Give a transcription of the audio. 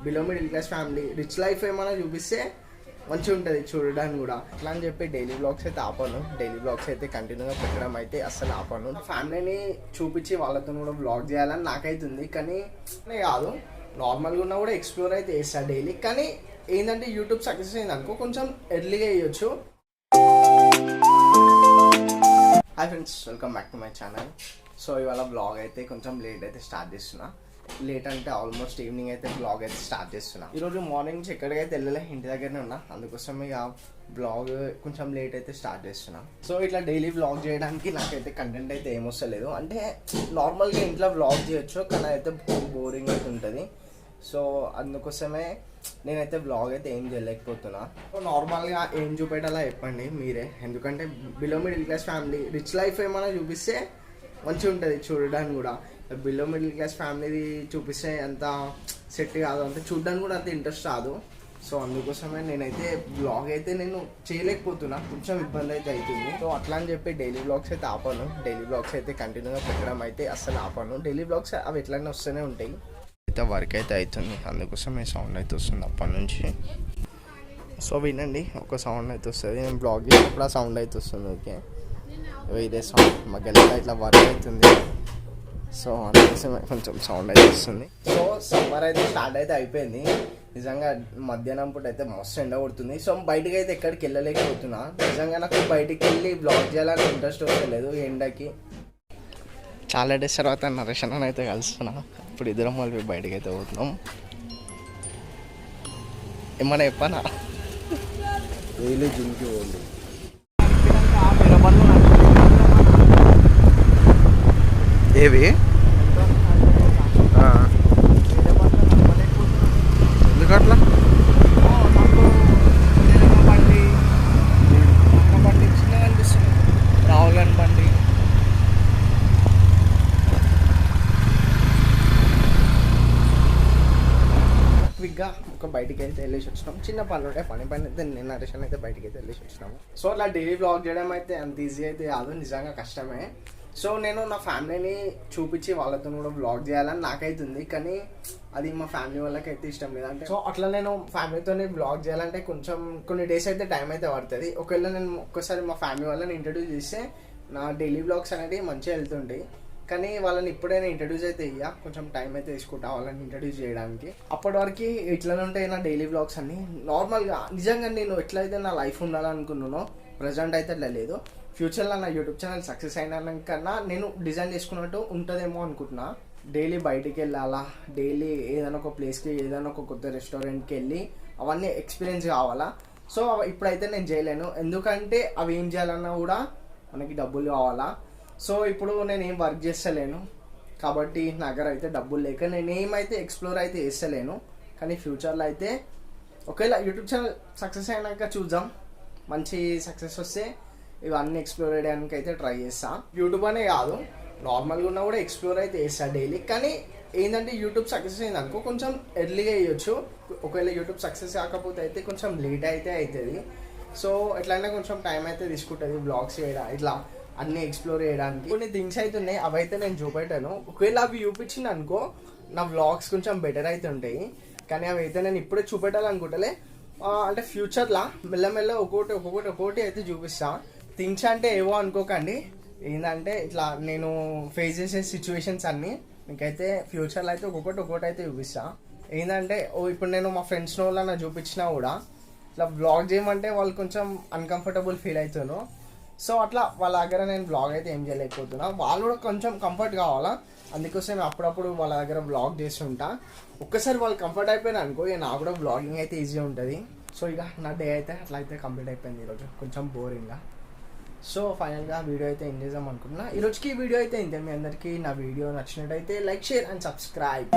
Below middle class family rich life ఏమైనా చూపిస్తే మంచిగా ఉంటుంది చూడడానికి కూడా. అట్లా అని చెప్పి డైలీ బ్లాగ్స్ అయితే ఆపాను, డైలీ బ్లాగ్స్ అయితే కంటిన్యూగా పెట్టడం అయితే అస్సలు ఆపాను. ఫ్యామిలీని చూపించి వాళ్ళతో కూడా బ్లాగ్ చేయాలని నాకైతుంది, కానీ కాదు నార్మల్గా ఉన్నా కూడా ఎక్స్ప్లోర్ అయితే చేస్తాను డైలీ. కానీ ఏంటంటే యూట్యూబ్ సక్సెస్ అయింది అనుకో కొంచెం ఎర్లీగా వేయచ్చు. Hi friends, welcome back to my channel. So ఇవాళ బ్లాగ్ అయితే కొంచెం లేట్ అయితే స్టార్ట్ చేస్తున్నా. లేట్ అంటే ఆల్మోస్ట్ ఈవినింగ్ అయితే బ్లాగ్ అయితే స్టార్ట్ చేస్తున్నా. ఈరోజు మార్నింగ్ నుంచి ఎక్కడికైతే వెళ్ళలే, ఇంటి దగ్గరనే ఉన్నా, అందుకోసం ఇక బ్లాగ్ కొంచెం లేట్ అయితే స్టార్ట్ చేస్తున్నా. సో ఇట్లా డైలీ బ్లాగ్ చేయడానికి నాకైతే కంటెంట్ అయితే ఏమొస్తలేదు. అంటే నార్మల్గా ఇంట్లో బ్లాగ్ చేయొచ్చు, కానీ అయితే బోరింగ్ అయితే ఉంటుంది. సో అందుకోసమే నేనైతే బ్లాగ్ అయితే ఏం చేయలేకపోతున్నా. సో నార్మల్గా ఏం చూపెట్టాలా చెప్పండి మీరే, ఎందుకంటే below middle class family rich life ఏమైనా చూపిస్తే మంచిగా ఉంటుంది చూడడానికి కూడా. బిలో మిడిల్ క్లాస్ ఫ్యామిలీది చూపిస్తే అంత సెట్ కాదు, అంటే చూడడానికి కూడా అంత ఇంట్రెస్ట్ రాదు. సో అందుకోసమే నేనైతే బ్లాగ్ అయితే నేను చేయలేకపోతున్నా, కొంచెం ఇబ్బంది అయితే అవుతుంది. సో అట్లా అని చెప్పి డైలీ బ్లాగ్స్ అయితే ఆపాను, డైలీ బ్లాగ్స్ అయితే కంటిన్యూగా పెట్టడం అయితే అస్సలు ఆపాను. డైలీ బ్లాగ్స్ అవి ఎట్లయినా వస్తూనే ఉంటాయి. అయితే వర్క్ అయితే అవుతుంది, అందుకోసం ఈ సౌండ్ అయితే వస్తుంది అప్పటి నుంచి. సో వినండి, ఒక సౌండ్ అయితే వస్తుంది, నేను బ్లాగ్ చేసినప్పుడు ఆ సౌండ్ అయితే వస్తుంది. ఓకే, ఇదే సౌండ్ మా గల్లీలో ఇట్లా వర్క్ అవుతుంది, సో అందుకోసమే కొంచెం సౌండ్ అయితే వస్తుంది. సో సమ్మర్ అయితే స్టార్ట్ అయితే అయిపోయింది. నిజంగా మధ్యాహ్నం పూట అయితే మస్తు ఎండ కొడుతుంది. సో బయటకు అయితే ఎక్కడికి వెళ్ళలేకపోతున్నా. నిజంగా నాకు బయటికి వెళ్ళి బ్లాగ్ చేయాలని ఇంట్రెస్ట్ వస్తలేదు ఎండకి. చాలా డేస్ తర్వాత నరేష్ అన్న అయితే కలుస్తున్నా. ఇప్పుడు ఇద్దరం మళ్ళీ బయటకు అయితే పోతున్నాం. ఏమన్నా చెప్పనా, డైలీ జిమ్కి పోండి. ఏవి ఎందుకట్లా రాహుల్ గారి బండి క్విక్గా ఒక బయటికి అయితే వెళ్ళేసి వచ్చినాం. చిన్న పనులు ఉంటాయి, పని అయితే నేను నరేషన్ అయితే బయటికి అయితే వెళ్ళేసి వచ్చినాము. సో అట్లా డైలీ బ్లాగ్ చేయడం అయితే అంత ఈజీ అయితే కాదు, నిజంగా కష్టమే. సో నేను నా ఫ్యామిలీని చూపించి వాళ్ళతో కూడా బ్లాగ్ చేయాలని నాకైతుంది, కానీ అది మా ఫ్యామిలీ వాళ్ళకి అయితే ఇష్టం లేదంటే. సో అట్లా నేను ఫ్యామిలీతోనే బ్లాగ్ చేయాలంటే కొంచెం కొన్ని డేస్ అయితే టైం అయితే పడుతుంది. ఒకవేళ నేను ఒక్కసారి మా ఫ్యామిలీ వాళ్ళని ఇంట్రడ్యూస్ చేస్తే నా డైలీ బ్లాగ్స్ అనేవి మంచిగా వెళ్తుంటాయి. కానీ వాళ్ళని ఇప్పుడైనా ఇంట్రడ్యూస్ అయితే కొంచెం టైం అయితే తీసుకుంటా వాళ్ళని ఇంట్రడ్యూస్ చేయడానికి. అప్పటి వరకు ఇట్లనే ఉంటాయి నా డైలీ బ్లాగ్స్ అన్ని. నార్మల్గా నిజంగా నేను ఎట్లయితే నా లైఫ్ ఉండాలనుకున్నానో ప్రజెంట్ అయితే అట్లా లేదు. ఫ్యూచర్లో నా యూట్యూబ్ ఛానల్ సక్సెస్ అయినా కన్నా నేను డిజైన్ చేసుకున్నట్టు ఉంటుందేమో అనుకుంటున్నా. డైలీ బయటికి వెళ్ళాలా, డైలీ ఏదైనా ఒక ప్లేస్కి, ఏదైనా ఒక కొత్త రెస్టారెంట్కి వెళ్ళి అవన్నీ ఎక్స్పీరియన్స్ కావాలా. సో ఇప్పుడైతే నేను చేయలేను, ఎందుకంటే అవి ఏం చేయాలన్నా కూడా మనకి డబ్బులు కావాలా. సో ఇప్పుడు నేను ఏం వర్క్ చేస్తలేను కాబట్టి నా దగ్గర అయితే డబ్బులు లేక నేను ఏమైతే ఎక్స్ప్లోర్ అయితే చేస్తలేను. కానీ ఫ్యూచర్లో అయితే ఒకవేళ యూట్యూబ్ ఛానల్ సక్సెస్ అయినాక చూద్దాం, మంచి సక్సెస్ వస్తే ఇవన్నీ ఎక్స్ప్లోర్ చేయడానికి అయితే ట్రై చేస్తా. యూట్యూబ్ అనే కాదు నార్మల్గా ఉన్నా కూడా ఎక్స్ప్లోర్ అయితే చేస్తా డైలీ. కానీ ఏంటంటే యూట్యూబ్ సక్సెస్ అయింది అనుకో కొంచెం ఎర్లీగా వేయచ్చు. ఒకవేళ యూట్యూబ్ సక్సెస్ కాకపోతే అయితే కొంచెం లేట్ అయితే అవుతుంది. సో ఎట్లయినా కొంచెం టైం అయితే తీసుకుంటుంది బ్లాగ్స్ చేయడం, ఇట్లా అన్నీ ఎక్స్ప్లోర్ చేయడానికి. కొన్ని థింగ్స్ అయితే ఉన్నాయి, అవైతే నేను చూపెట్టాను. ఒకవేళ అవి చూపించింది అనుకో నా వ్లాగ్స్ కొంచెం బెటర్ అయితే ఉంటాయి. కానీ అవి అయితే నేను ఇప్పుడే చూపెట్టాలనుకుంటలే, అంటే ఫ్యూచర్లో మెల్లమెల్ల ఒక్కొక్కటి అయితే చూపిస్తా. థింగ్స్ అంటే ఏవో అనుకోకండి, ఏంటంటే ఇట్లా నేను ఫేస్ చేసే సిచ్యువేషన్స్ అన్నీ మీకైతే ఫ్యూచర్లో అయితే ఒక్కొక్కటి అయితే చూపిస్తా. ఏంటంటే ఇప్పుడు నేను మా ఫ్రెండ్స్ వాళ్ళని చూపించినా కూడా ఇట్లా బ్లాగ్ చేయమంటే వాళ్ళు కొంచెం అన్కంఫర్టబుల్ ఫీల్ అవుతాను. సో అట్లా వాళ్ళ దగ్గర నేను బ్లాగ్ అయితే ఏం చేయలేకపోతున్నా. వాళ్ళు కూడా కొంచెం కంఫర్ట్ కావాలా, అందుకోసం అప్పుడప్పుడు వాళ్ళ దగ్గర బ్లాగ్ చేస్తుంటా. ఒక్కసారి వాళ్ళు కంఫర్ట్ అయిపోయినా అనుకో ఇక నాకు కూడా బ్లాగింగ్ అయితే ఈజీ ఉంటుంది. సో ఇక నా డే అయితే అట్లా అయితే కంప్లీట్ అయిపోయింది ఈరోజు, కొంచెం బోరింగ్గా. సో ఫైనల్గా వీడియో అయితే ఎండ్ చేద్దాం అనుకుంటున్నా. ఈరోజుకి ఈ వీడియో అయితే ఇంతే. మీ అందరికీ నా వీడియో నచ్చినట్టయితే లైక్, షేర్ అండ్ సబ్స్క్రైబ్.